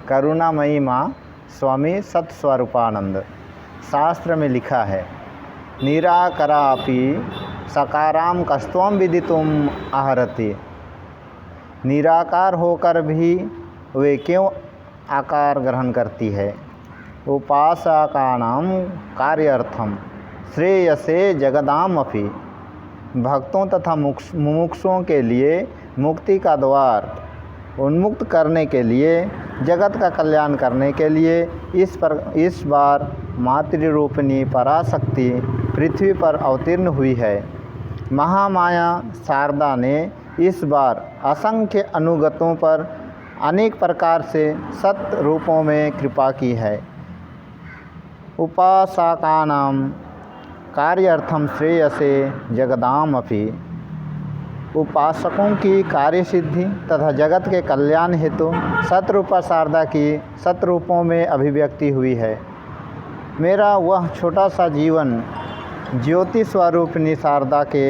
करुणामयी माँ स्वामी सत्स्वरूपानंद। शास्त्र में लिखा है, निराकरापि सकाराम कस्त्वं विदितुम आहरति। निराकार होकर भी वे क्यों आकार ग्रहण करती है। उपासकानां कार्यार्थम श्रेयसे जगदामपि। भक्तों तथा मुमुक्षुओं के लिए मुक्ति का द्वार उन्मुक्त करने के लिए, जगत का कल्याण करने के लिए इस बार मातृरूपिणी पराशक्ति पृथ्वी पर अवतीर्ण हुई है। महामाया शारदा ने इस बार असंख्य अनुगतों पर अनेक प्रकार से सत रूपों में कृपा की है। उपासकानां कार्यार्थम श्रेयसे जगदामपि। उपासकों की कार्य सिद्धि तथा जगत के कल्याण हेतु सतरूपा शारदा की सतरूपों में अभिव्यक्ति हुई है। मेरा वह छोटा सा जीवन ज्योति स्वरूपिणी शारदा के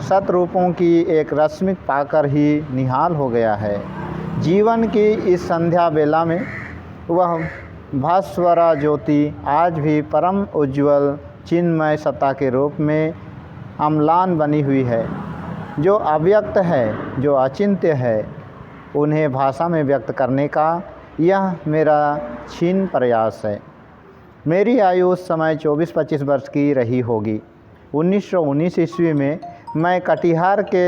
सतरूपों की एक रश्मि पाकर ही निहाल हो गया है। जीवन की इस संध्या बेला में वह भास्वरा ज्योति आज भी परम उज्ज्वल चिन्मय सत्ता के रूप में अम्लान बनी हुई है। जो अव्यक्त है, जो अचिंत्य है, उन्हें भाषा में व्यक्त करने का यह मेरा क्षीण प्रयास है। मेरी आयु उस समय 24-25 वर्ष की रही होगी। 1919 ईस्वी में मैं कटिहार के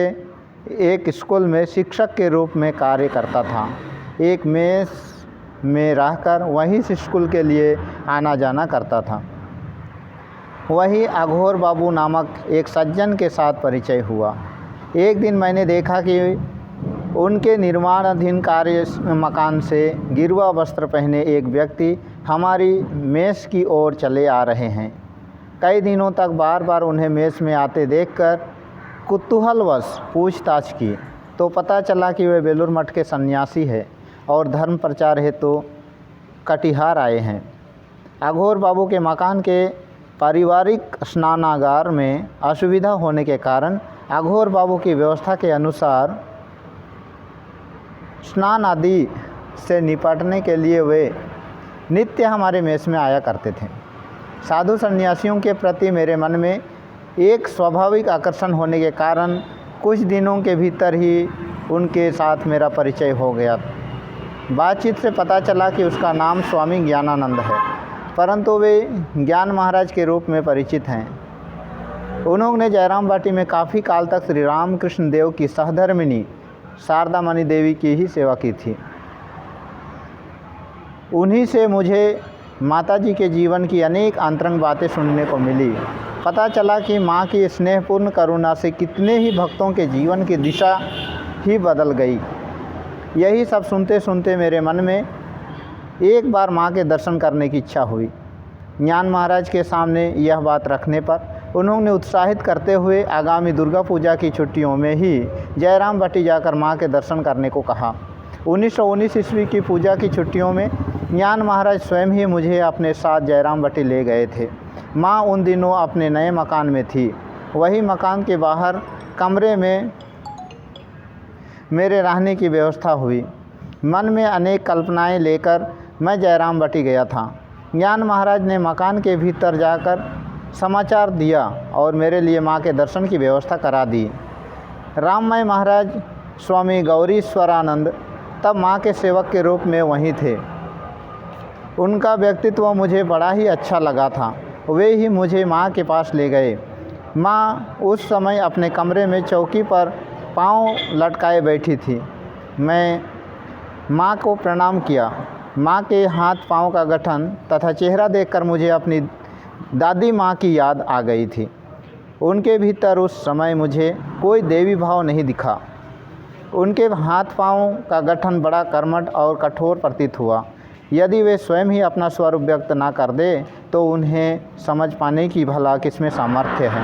एक स्कूल में शिक्षक के रूप में कार्य करता था। एक मेस में रहकर वहीं से स्कूल के लिए आना जाना करता था। वही अघोर बाबू नामक एक सज्जन के साथ परिचय हुआ। एक दिन मैंने देखा कि उनके निर्माणाधीन कार्य मकान से गिरवा वस्त्र पहने एक व्यक्ति हमारी मेस की ओर चले आ रहे हैं। कई दिनों तक बार बार उन्हें मेस में आते देखकर कुतूहलवश पूछताछ की तो पता चला कि वे बेलूर मठ के सन्यासी हैं और धर्म प्रचार हेतु कटिहार आए हैं। अघोर बाबू के मकान के पारिवारिक स्नानागार में असुविधा होने के कारण अघोर बाबू की व्यवस्था के अनुसार स्नान आदि से निपटने के लिए वे नित्य हमारे मेस में आया करते थे। साधु सन्यासियों के प्रति मेरे मन में एक स्वाभाविक आकर्षण होने के कारण कुछ दिनों के भीतर ही उनके साथ मेरा परिचय हो गया। बातचीत से पता चला कि उसका नाम स्वामी ज्ञानानंद है, परंतु वे ज्ञान महाराज के रूप में परिचित हैं। उन्होंने जयराम बाटी में काफ़ी काल तक श्री रामकृष्ण देव की सहधर्मिणी शारदा मणि देवी की ही सेवा की थी। उन्हीं से मुझे माताजी के जीवन की अनेक अंतरंग बातें सुनने को मिली। पता चला कि माँ की स्नेहपूर्ण करुणा से कितने ही भक्तों के जीवन की दिशा ही बदल गई। यही सब सुनते सुनते मेरे मन में एक बार माँ के दर्शन करने की इच्छा हुई। ज्ञान महाराज के सामने यह बात रखने पर उन्होंने उत्साहित करते हुए आगामी दुर्गा पूजा की छुट्टियों में ही जयराम बाटी जाकर माँ के दर्शन करने को कहा। 1919 ईस्वी की पूजा की छुट्टियों में ज्ञान महाराज स्वयं ही मुझे अपने साथ जयराम बाटी ले गए थे। माँ उन दिनों अपने नए मकान में थी। वही मकान के बाहर कमरे में मेरे रहने की व्यवस्था हुई। मन में अनेक कल्पनाएं लेकर मैं जयराम बाटी गया था। ज्ञान महाराज ने मकान के भीतर जाकर समाचार दिया और मेरे लिए माँ के दर्शन की व्यवस्था करा दी। राममय महाराज स्वामी गौरीश्वरानंद तब माँ के सेवक के रूप में वहीं थे। उनका व्यक्तित्व मुझे बड़ा ही अच्छा लगा था। वे ही मुझे माँ के पास ले गए। माँ उस समय अपने कमरे में चौकी पर पाँव लटकाए बैठी थी। मैं माँ को प्रणाम किया। माँ के हाथ पाँव का गठन तथा चेहरा देखकर मुझे अपनी दादी माँ की याद आ गई थी। उनके भीतर उस समय मुझे कोई देवी भाव नहीं दिखा। उनके हाथ पाँव का गठन बड़ा कर्मठ और कठोर प्रतीत हुआ। यदि वे स्वयं ही अपना स्वरूप व्यक्त ना कर दे तो उन्हें समझ पाने की भला किसमें सामर्थ्य है।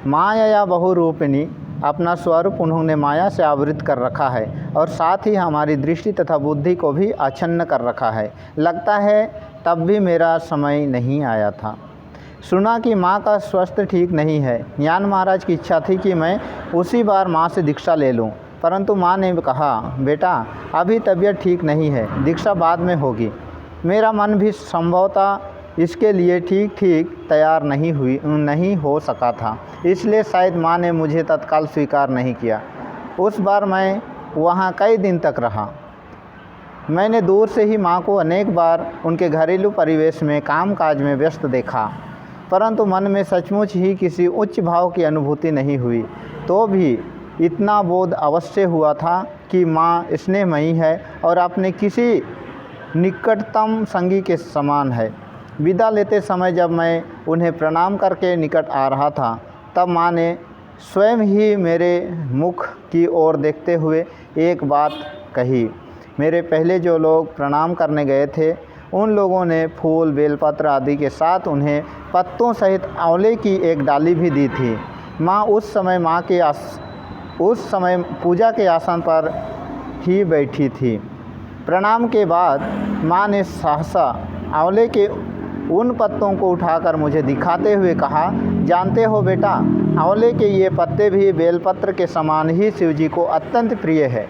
माया या बहुरूपिणी अपना स्वरूप उन्होंने माया से आवृत कर रखा है और साथ ही हमारी दृष्टि तथा बुद्धि को भी आच्छन्न कर रखा है। लगता है तब भी मेरा समय नहीं आया था। सुना कि माँ का स्वास्थ्य ठीक नहीं है। ज्ञान महाराज की इच्छा थी कि मैं उसी बार माँ से दीक्षा ले लूँ। परंतु माँ ने कहा, बेटा अभी तबीयत ठीक नहीं है, दीक्षा बाद में होगी। मेरा मन भी संभवतः इसके लिए ठीक तैयार नहीं हो सका था, इसलिए शायद माँ ने मुझे तत्काल स्वीकार नहीं किया। उस बार मैं वहाँ कई दिन तक रहा। मैंने दूर से ही माँ को अनेक बार उनके घरेलू परिवेश में कामकाज में व्यस्त देखा, परंतु मन में सचमुच ही किसी उच्च भाव की अनुभूति नहीं हुई। तो भी इतना बोध अवश्य हुआ था कि माँ स्नेहमयी है और अपने किसी निकटतम संगी के समान है। विदा लेते समय जब मैं उन्हें प्रणाम करके निकट आ रहा था, तब माँ ने स्वयं ही मेरे मुख की ओर देखते हुए एक बात कही। मेरे पहले जो लोग प्रणाम करने गए थे, उन लोगों ने फूल, बेलपत्र आदि के साथ उन्हें पत्तों सहित आंवले की एक डाली भी दी थी। माँ उस समय पूजा के आसन पर ही बैठी थी। प्रणाम के बाद माँ ने सहसा आंवले के उन पत्तों को उठाकर मुझे दिखाते हुए कहा, जानते हो बेटा, आंवले के ये पत्ते भी बेलपत्र के समान ही शिव जी को अत्यंत प्रिय है।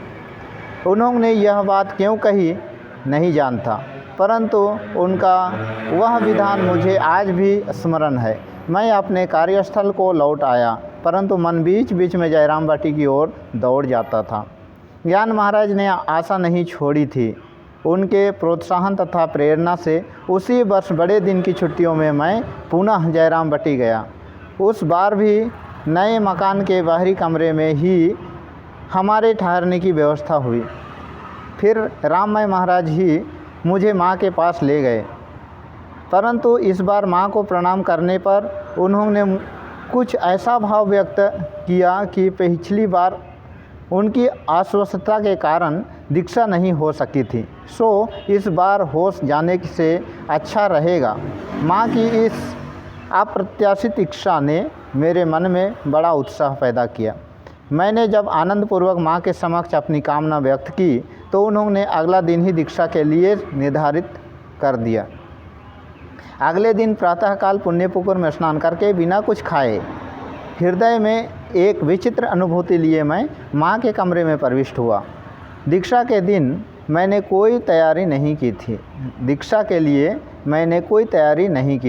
उन्होंने यह बात क्यों कही नहीं जानता, परंतु उनका वह विधान मुझे आज भी स्मरण है। मैं अपने कार्यस्थल को लौट आया, परंतु मन बीच बीच में जयराम बाटी की ओर दौड़ जाता था। ज्ञान महाराज ने आशा नहीं छोड़ी थी। उनके प्रोत्साहन तथा प्रेरणा से उसी वर्ष बड़े दिन की छुट्टियों में मैं पुनः जयराम बाटी गया। उस बार भी नए मकान के बाहरी कमरे में ही हमारे ठहरने की व्यवस्था हुई। फिर राममय महाराज ही मुझे माँ के पास ले गए, परंतु इस बार माँ को प्रणाम करने पर उन्होंने कुछ ऐसा भाव व्यक्त किया कि पिछली बार उनकी अस्वस्थता के कारण दीक्षा नहीं हो सकी थी, सो इस बार हो जाने से अच्छा रहेगा। माँ की इस अप्रत्याशित इच्छा ने मेरे मन में बड़ा उत्साह पैदा किया। मैंने जब आनंदपूर्वक माँ के समक्ष अपनी कामना व्यक्त की, तो उन्होंने अगला दिन ही दीक्षा के लिए निर्धारित कर दिया। अगले दिन प्रातःकाल पुण्यपुकुर में स्नान करके बिना कुछ खाए हृदय में एक विचित्र अनुभूति लिए मैं माँ के कमरे में प्रविष्ट हुआ। दीक्षा के दिन मैंने कोई तैयारी नहीं की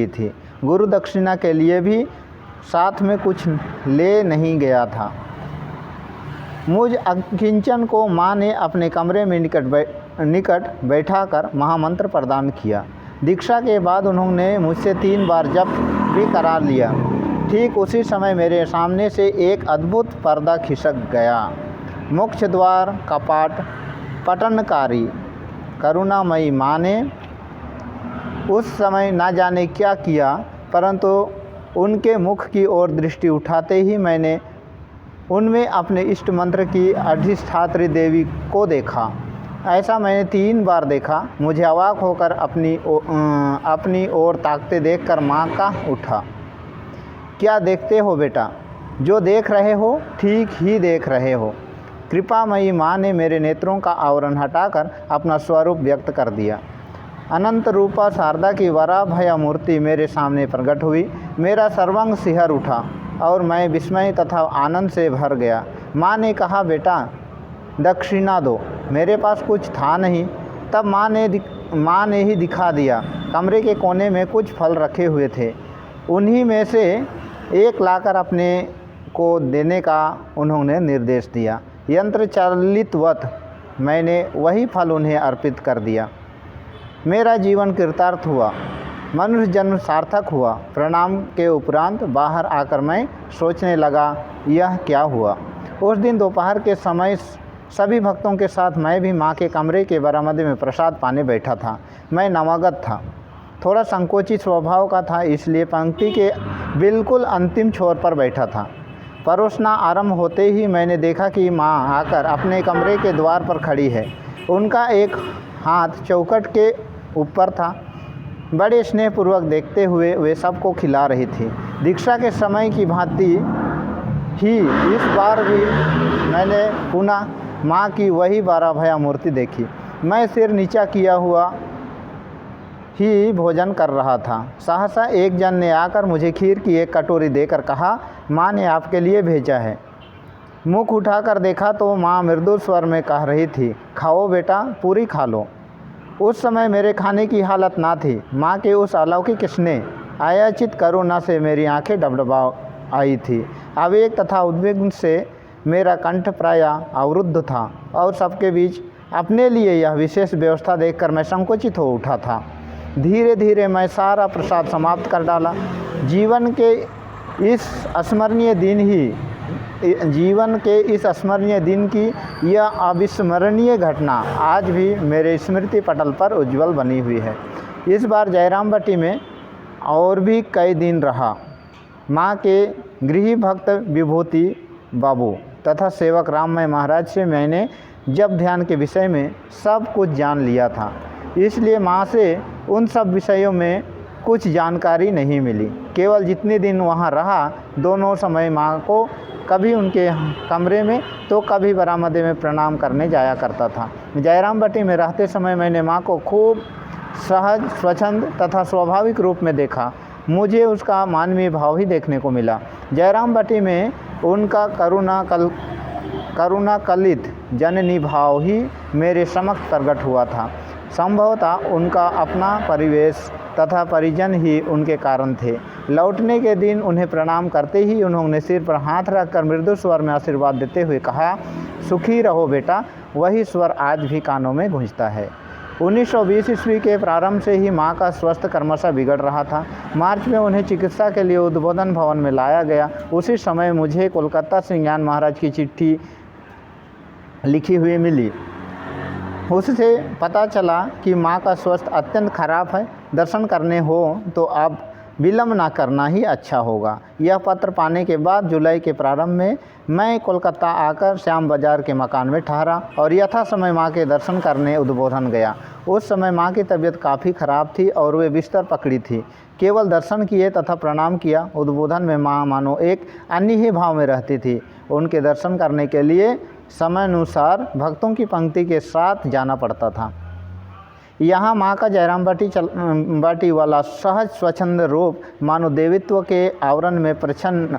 थी। गुरु दक्षिणा के लिए भी साथ में कुछ ले नहीं गया था। मुझ अकिंचन को माँ ने अपने कमरे में निकट बैठाकर महामंत्र प्रदान किया। दीक्षा के बाद उन्होंने मुझसे 3 बार जप भी करा लिया। ठीक उसी समय मेरे सामने से एक अद्भुत पर्दा खिसक गया। मुख्य द्वार कपाट पटनकारी करुणामयी माँ ने उस समय न जाने क्या किया, परंतु उनके मुख की ओर दृष्टि उठाते ही मैंने उनमें अपने इष्ट मंत्र की अधिष्ठात्री देवी को देखा। ऐसा मैंने 3 बार देखा। मुझे अवाक होकर अपनी ओर ताकते देखकर माँ का उठा। क्या देखते हो बेटा? जो देख रहे हो ठीक ही देख रहे हो। कृपामयी माँ ने मेरे नेत्रों का आवरण हटाकर अपना स्वरूप व्यक्त कर दिया। अनंत रूपा शारदा की वराभया मूर्ति मेरे सामने प्रकट हुई। मेरा सर्वांग सिहर उठा और मैं विस्मय तथा आनंद से भर गया। माँ ने कहा, बेटा दक्षिणा दो। मेरे पास कुछ था नहीं। तब माँ ने ही दिखा दिया। कमरे के कोने में कुछ फल रखे हुए थे। उन्हीं में से एक लाकर अपने को देने का उन्होंने निर्देश दिया। यंत्र चालितवत मैंने वही फल उन्हें अर्पित कर दिया। मेरा जीवन कृतार्थ हुआ, मनुष्य जन्म सार्थक हुआ। प्रणाम के उपरांत बाहर आकर मैं सोचने लगा, यह क्या हुआ। उस दिन दोपहर के समय सभी भक्तों के साथ मैं भी माँ के कमरे के बरामदे में प्रसाद पाने बैठा था। मैं नवागत था, थोड़ा संकोची स्वभाव का था, इसलिए पंक्ति के बिल्कुल अंतिम छोर पर बैठा था। परोसना आरंभ होते ही मैंने देखा कि माँ आकर अपने कमरे के द्वार पर खड़ी है। उनका एक हाथ चौखट के ऊपर था। बड़े स्नेहपूर्वक देखते हुए वे सबको खिला रही थी। दीक्षा के समय की भांति ही इस बार भी मैंने पुनः माँ की वही वराभया मूर्ति देखी। मैं सिर नीचा किया हुआ ही भोजन कर रहा था। सहसा एक जन ने आकर मुझे खीर की एक कटोरी देकर कहा, माँ ने आपके लिए भेजा है। मुख उठाकर देखा तो माँ मृदु स्वर में कह रही थी, खाओ बेटा, पूरी खा लो। उस समय मेरे खाने की हालत ना थी। माँ के उस अलौकिक स्नेह अयाचित करुणा से मेरी आंखें डबडबा आई थी। आवेग तथा उद्वेग से मेरा कंठ प्राय अवरुद्ध था और सबके बीच अपने लिए यह विशेष व्यवस्था देखकर मैं संकुचित हो उठा था। धीरे धीरे मैं सारा प्रसाद समाप्त कर डाला। जीवन के इस अस्मरणीय दिन की यह अविस्मरणीय घटना आज भी मेरे स्मृति पटल पर उज्जवल बनी हुई है। इस बार जयरामबटी में और भी कई दिन रहा। माँ के गृही भक्त विभूति बाबू तथा सेवक राममय महाराज से मैंने जब ध्यान के विषय में सब कुछ जान लिया था, इसलिए माँ से उन सब विषयों में कुछ जानकारी नहीं मिली। केवल जितने दिन वहाँ रहा, दोनों समय माँ को कभी उनके कमरे में तो कभी बरामदे में प्रणाम करने जाया करता था। जयरामबटी में रहते समय मैंने माँ को खूब सहज, स्वच्छंद तथा स्वाभाविक रूप में देखा। मुझे उसका मानवीय भाव ही देखने को मिला। जयरामबटी में उनका करुणा कलित जननी भाव ही मेरे समक्ष प्रकट हुआ था। संभवतः उनका अपना परिवेश तथा परिजन ही उनके कारण थे। लौटने के दिन उन्हें प्रणाम करते ही उन्होंने सिर पर हाथ रखकर मृदु स्वर में आशीर्वाद देते हुए कहा, सुखी रहो बेटा। वही स्वर आज भी कानों में गूंजता है। 1920 ईस्वी के प्रारंभ से ही माँ का स्वास्थ्य क्रमशः बिगड़ रहा था। मार्च में उन्हें चिकित्सा के लिए उद्बोधन भवन में लाया गया। उसी समय मुझे कोलकाता से ज्ञान महाराज की चिट्ठी लिखी हुई मिली। उससे पता चला कि माँ का स्वास्थ्य अत्यंत खराब है। दर्शन करने हो तो अब विलम्ब ना करना ही अच्छा होगा। यह पत्र पाने के बाद जुलाई के प्रारंभ में मैं कोलकाता आकर श्याम बाजार के मकान में ठहरा और यथा समय माँ के दर्शन करने उद्बोधन गया। उस समय माँ की तबीयत काफ़ी खराब थी और वे बिस्तर पकड़ी थी। केवल दर्शन किए तथा प्रणाम किया। उद्बोधन में माँ मानो एक अन्य ही भाव में रहती थी। उनके दर्शन करने के लिए समयानुसार भक्तों की पंक्ति के साथ जाना पड़ता था। यहाँ माँ का जयरामबटी वाला सहज स्वच्छंद रूप मानो देवित्व के आवरण में प्रच्छन्न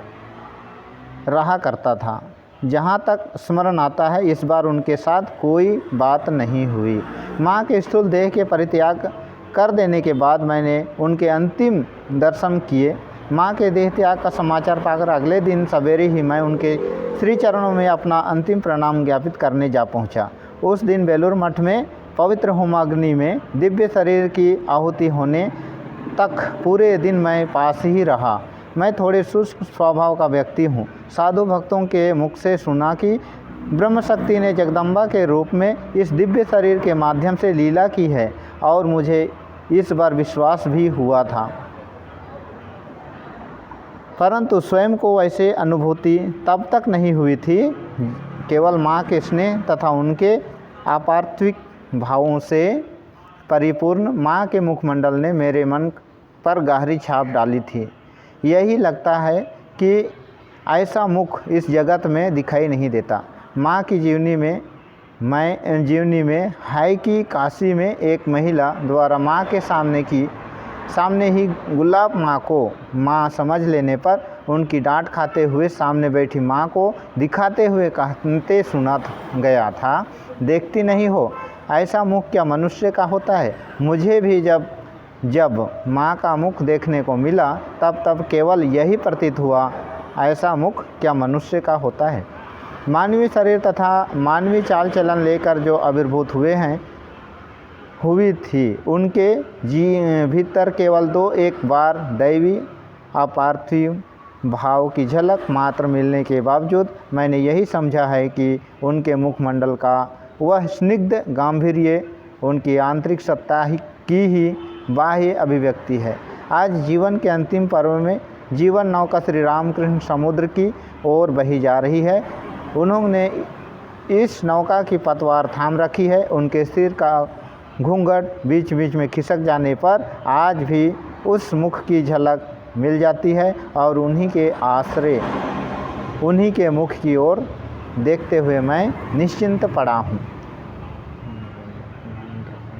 रहा करता था। जहाँ तक स्मरण आता है, इस बार उनके साथ कोई बात नहीं हुई। माँ के स्थूल देह के परित्याग कर देने के बाद मैंने उनके अंतिम दर्शन किए। माँ के देह त्याग का समाचार पाकर अगले दिन सवेरे ही मैं उनके श्री चरणों में अपना अंतिम प्रणाम ज्ञापित करने जा पहुँचा। उस दिन बेलूर मठ में पवित्र होमाग्नि में दिव्य शरीर की आहुति होने तक पूरे दिन मैं पास ही रहा। मैं थोड़े शुष्क स्वभाव का व्यक्ति हूँ। साधु भक्तों के मुख से सुना कि ब्रह्मशक्ति ने जगदम्बा के रूप में इस दिव्य शरीर के माध्यम से लीला की है और मुझे इस बार विश्वास भी हुआ था, परंतु स्वयं को वैसे अनुभूति तब तक नहीं हुई थी। केवल माँ के स्नेह तथा उनके अपार्थिव भावों से परिपूर्ण माँ के मुखमंडल ने मेरे मन पर गहरी छाप डाली थी। यही लगता है कि ऐसा मुख इस जगत में दिखाई नहीं देता। माँ की जीवनी में है कि काशी में एक महिला द्वारा माँ के सामने ही गुलाब माँ को माँ समझ लेने पर उनकी डांट खाते हुए सामने बैठी माँ को दिखाते हुए कहते सुना गया था, देखती नहीं हो, ऐसा मुख क्या मनुष्य का होता है। मुझे भी जब माँ का मुख देखने को मिला तब केवल यही प्रतीत हुआ, ऐसा मुख क्या मनुष्य का होता है। मानवीय शरीर तथा मानवीय चाल चलन लेकर जो आविर्भूत हुई थी, उनके भीतर केवल एक बार दैवी अपार्थिव भाव की झलक मात्र मिलने के बावजूद मैंने यही समझा है कि उनके मुखमंडल का वह स्निग्ध गांधीर्य उनकी आंतरिक सत्ता की ही बाह्य अभिव्यक्ति है। आज जीवन के अंतिम पर्व में जीवन नौका श्री रामकृष्ण समुद्र की ओर बही जा रही है। उन्होंने इस नौका की पतवार थाम रखी है। उनके सिर का घूंघट बीच बीच में खिसक जाने पर आज भी उस मुख की झलक मिल जाती है और उन्हीं के आश्रय, उन्हीं के मुख की ओर देखते हुए मैं निश्चिंत पड़ा हूँ।